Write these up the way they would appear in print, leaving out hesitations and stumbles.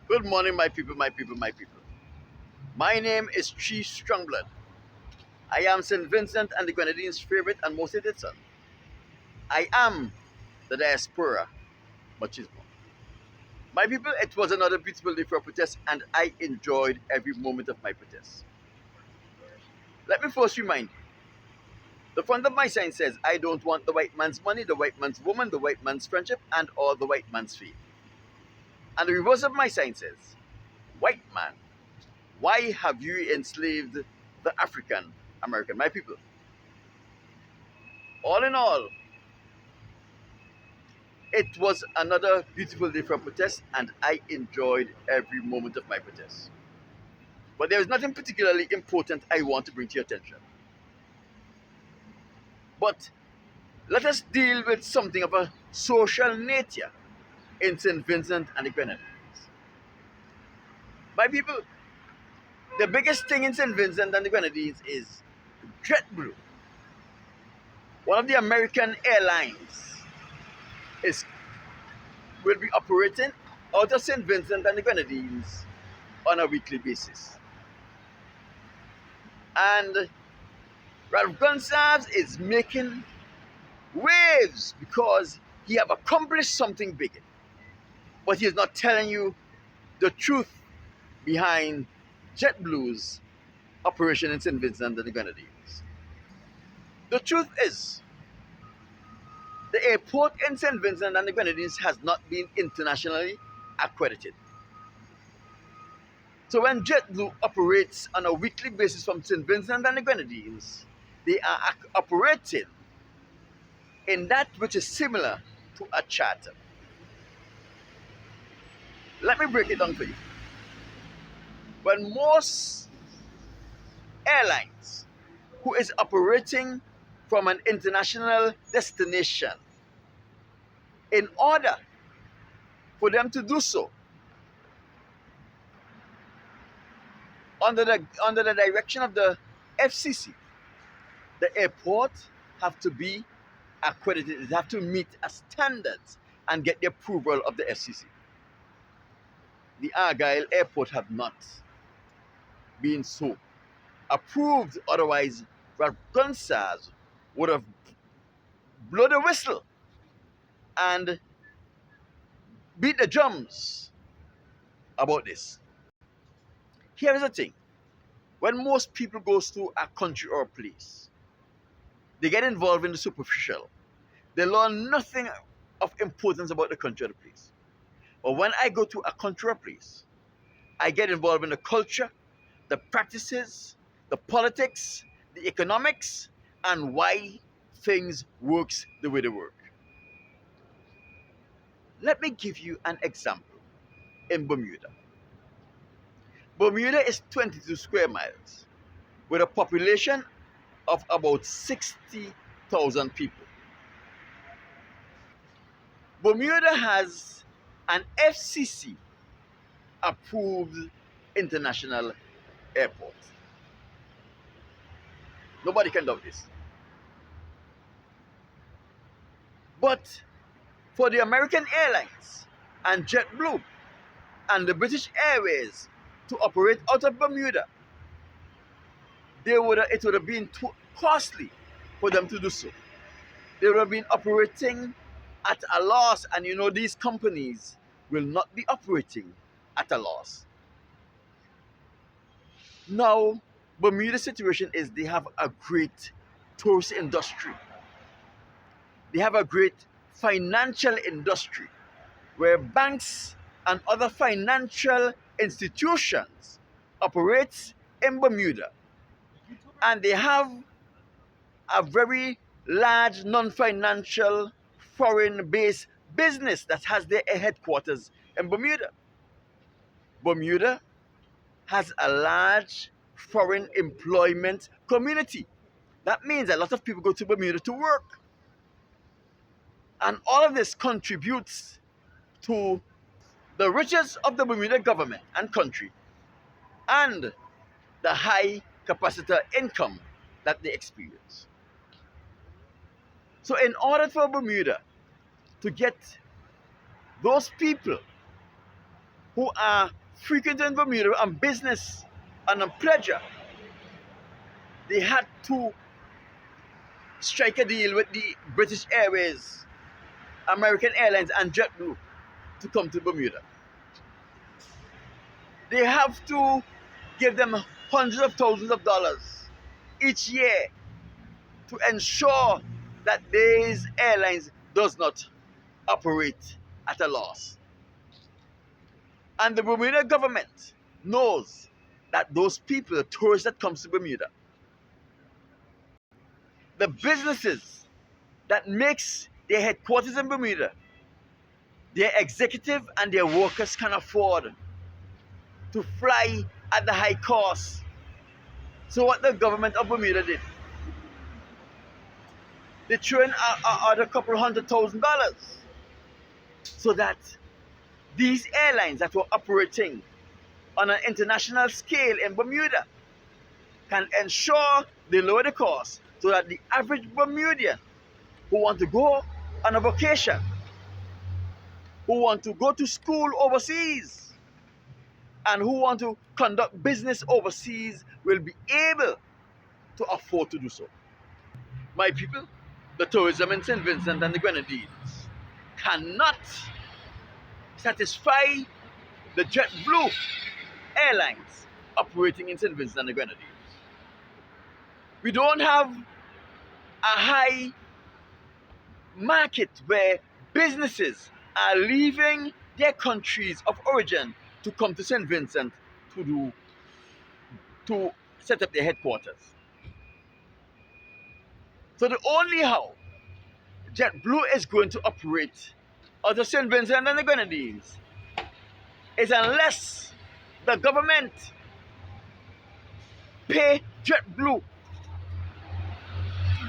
Good morning, my people, my people, my people. My name is Chief Strongblood. I am St. Vincent and the Grenadines' favorite and most hated son. I am the diaspora machismo. My people, it was another beautiful day for a protest, and I enjoyed every moment of my protest. Let me first remind you the front of my sign says, I don't want the white man's money, the white man's woman, the white man's friendship, and all the white man's fame. And the reverse of my sign says, white man, why have you enslaved the African American, my people? All in all, it was another beautiful day for protest, and I enjoyed every moment of my protest. But there is nothing particularly important I want to bring to your attention. But let us deal with something of a social nature in St. Vincent and the Grenadines. My people, the biggest thing in St. Vincent and the Grenadines is JetBlue. One of the American airlines is will be operating out of St. Vincent and the Grenadines on a weekly basis. And Ralph Gonsalves is making waves because he have accomplished something big. But he is not telling you the truth behind JetBlue's operation in St. Vincent and the Grenadines. The truth is, the airport in St. Vincent and the Grenadines has not been internationally accredited. So when JetBlue operates on a weekly basis from St. Vincent and the Grenadines, they are operating in that which is similar to a charter. Let me break it down for you. When most airlines who is operating from an international destination, in order for them to do so, under the direction of the FCC, the airport have to be accredited. It have to meet a standards and get the approval of the FCC. The Argyle Airport have not been so approved. Otherwise, Ralph Gonsalves would have blown the whistle and beat the drums about this. Here is the thing. When most people goes to a country or a place, they get involved in the superficial. They learn nothing of importance about the country or the place. But when I go to a country or place, I get involved in the culture, the practices, the politics, the economics, and why things works the way they work. Let me give you an example in Bermuda. Bermuda is 22 square miles with a population of about 60,000 people. Bermuda has an FCC approved international airport. Nobody can doubt this. But for the American Airlines and JetBlue and the British Airways to operate out of Bermuda, it would have been too costly for them to do so. They would have been operating at a loss, and you know these companies will not be operating at a loss. Now, Bermuda's situation is they have a great tourist industry. They have a great financial industry where banks and other financial institutions operate in Bermuda. And they have a very large non-financial foreign-based business that has their headquarters in Bermuda. Bermuda has a large foreign employment community. That means a lot of people go to Bermuda to work. And all of this contributes to the riches of the Bermuda government and country and the high capacitor income that they experience. So in order for Bermuda to get those people who are frequenting Bermuda on business and on pleasure, they had to strike a deal with the British Airways, American Airlines, and JetBlue to come to Bermuda. They have to give them hundreds of thousands of dollars each year to ensure that these airlines does not operate at a loss. And the Bermuda government knows that those people, the tourists that comes to Bermuda, the businesses that makes their headquarters in Bermuda, their executive and their workers can afford to fly at the high cost. So what the government of Bermuda did, they threw in out a couple $100,000 so that these airlines that were operating on an international scale in Bermuda can ensure they lower the cost so that the average Bermudian who want to go on a vacation, who want to go to school overseas, and who want to conduct business overseas will be able to afford to do so. My people, the tourism in St. Vincent and the Grenadines cannot satisfy the JetBlue airlines operating in St. Vincent and the Grenadines. We don't have a high market where businesses are leaving their countries of origin to come to St. Vincent to set up their headquarters. So the only how JetBlue is going to operate out of St. Vincent and the Grenadines is unless the government pay JetBlue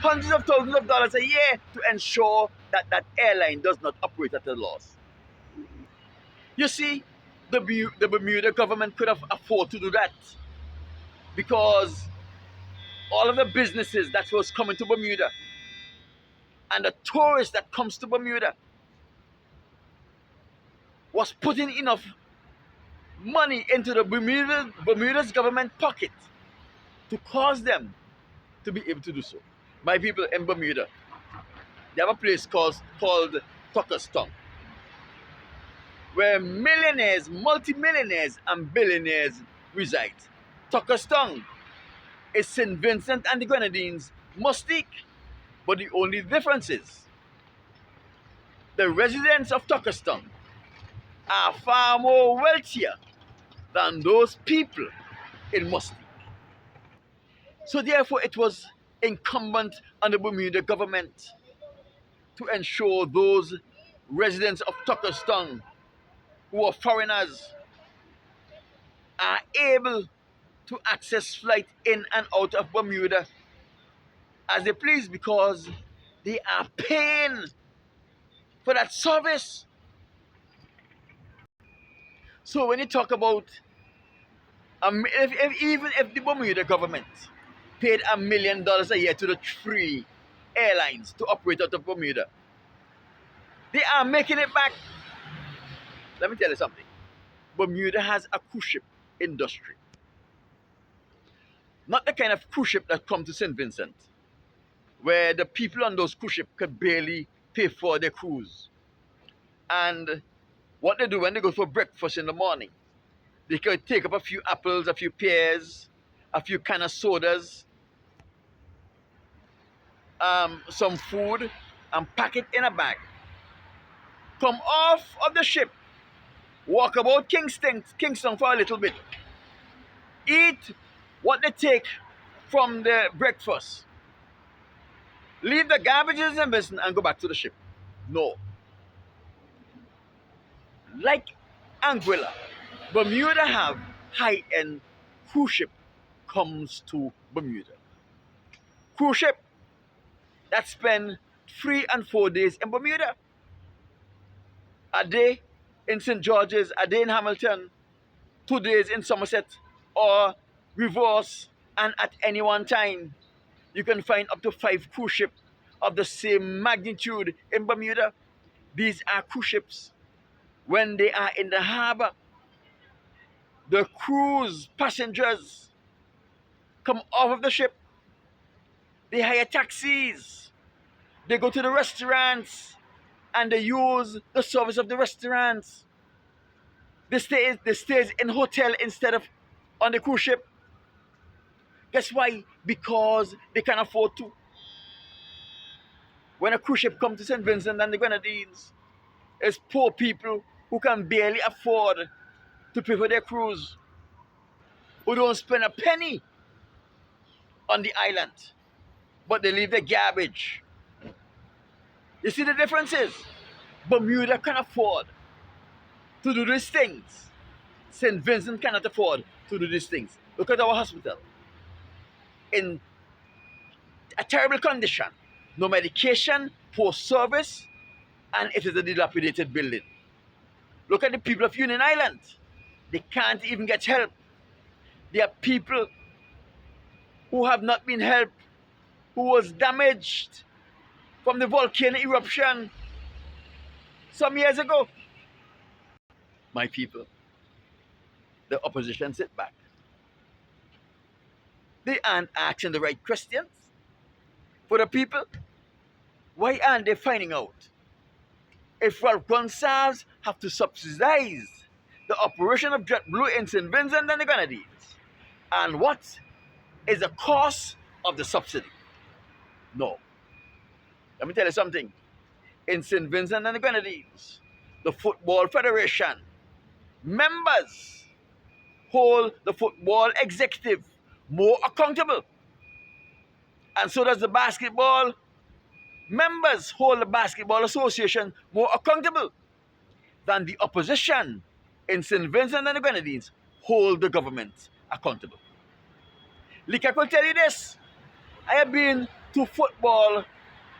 hundreds of thousands of dollars a year to ensure that that airline does not operate at a loss. You see, the Bermuda government could have afforded to do that because all of the businesses that was coming to Bermuda and the tourists that comes to Bermuda was putting enough money into the Bermuda's government pocket to cause them to be able to do so. My people in Bermuda, they have a place called Tucker's Tongue, where millionaires, multimillionaires, and billionaires reside. Tucker's Tongue is St. Vincent and the Grenadines Mustique, but the only difference is the residents of Tucker's Tongue are far more wealthier than those people in Mustique. So therefore it was incumbent on the Bermuda government to ensure those residents of Tucker's Tongue who are foreigners are able to access flight in and out of Bermuda as they please because they are paying for that service. So when you talk about, even if the Bermuda government paid $1 million a year to the three airlines to operate out of Bermuda, they are making it back. Let me tell you something. Bermuda has a cruise ship industry. Not the kind of cruise ship that come to St. Vincent, where the people on those cruise ships could barely pay for their cruise. And what they do when they go for breakfast in the morning, they could take up a few apples, a few pears, a few can of sodas, some food, and pack it in a bag. Come off of the ship, walk about Kingston for a little bit, eat what they take from the breakfast, leave the garbages and business and go back to the ship. No. Like Anguilla, Bermuda have high-end cruise ship comes to Bermuda. Cruise ship that spend 3 and 4 days in Bermuda. A day in St. George's, a day in Hamilton, 2 days in Somerset, or reverse, and at any one time, you can find up to 5 cruise ships of the same magnitude in Bermuda. These are cruise ships. When they are in the harbor, The cruise passengers come off of the ship, they hire taxis, they go to the restaurants, and they use the service of the restaurants. They stay in hotel instead of on the cruise ship. Guess why? Because they can afford to. When a cruise ship comes to St. Vincent and the Grenadines, it's poor people who can barely afford to pay for their cruise, who don't spend a penny on the island, but they leave their garbage. You see the differences? Bermuda can afford to do these things. St. Vincent cannot afford to do these things. Look at our hospital. In a terrible condition. No medication, poor service, and it is a dilapidated building. Look at the people of Union Island. They can't even get help. There are people who have not been helped, who was damaged from the volcano eruption some years ago. My people, the opposition sit back. They aren't asking the right questions for the people. Why aren't they finding out if Ralph Gonsalves have to subsidize the operation of JetBlue in St. Vincent and the Grenadines? And what is the cost of the subsidy? No. Let me tell you something. In St. Vincent and the Grenadines, the Football Federation members hold the football executive more accountable. And so does the basketball members hold the Basketball Association more accountable than the opposition in St. Vincent and the Grenadines hold the government accountable. Like I could tell you this, I have been to football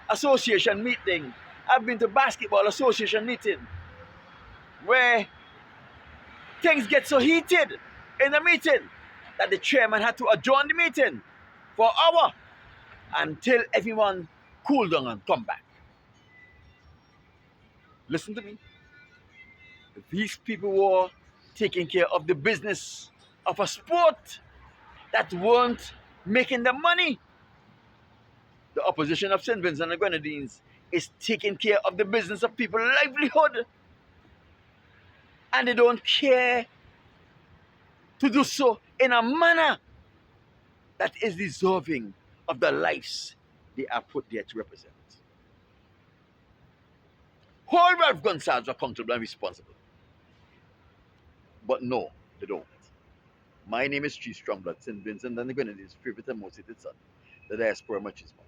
association meeting, I've been to basketball association meeting, where things get so heated in the meeting that the chairman had to adjourn the meeting for an hour until everyone cooled down and come back. Listen to me. These people were taking care of the business of a sport that weren't making the money. The opposition of St. Vincent and the Grenadines is taking care of the business of people's livelihood. And they don't care to do so in a manner that is deserving of the lives they are put there to represent. Hold Ralph Gonsalves accountable and responsible. But no, they don't. My name is Chief Strongblood, St. Vincent and the Grenadines' favorite and most hated son, the diaspora machismo.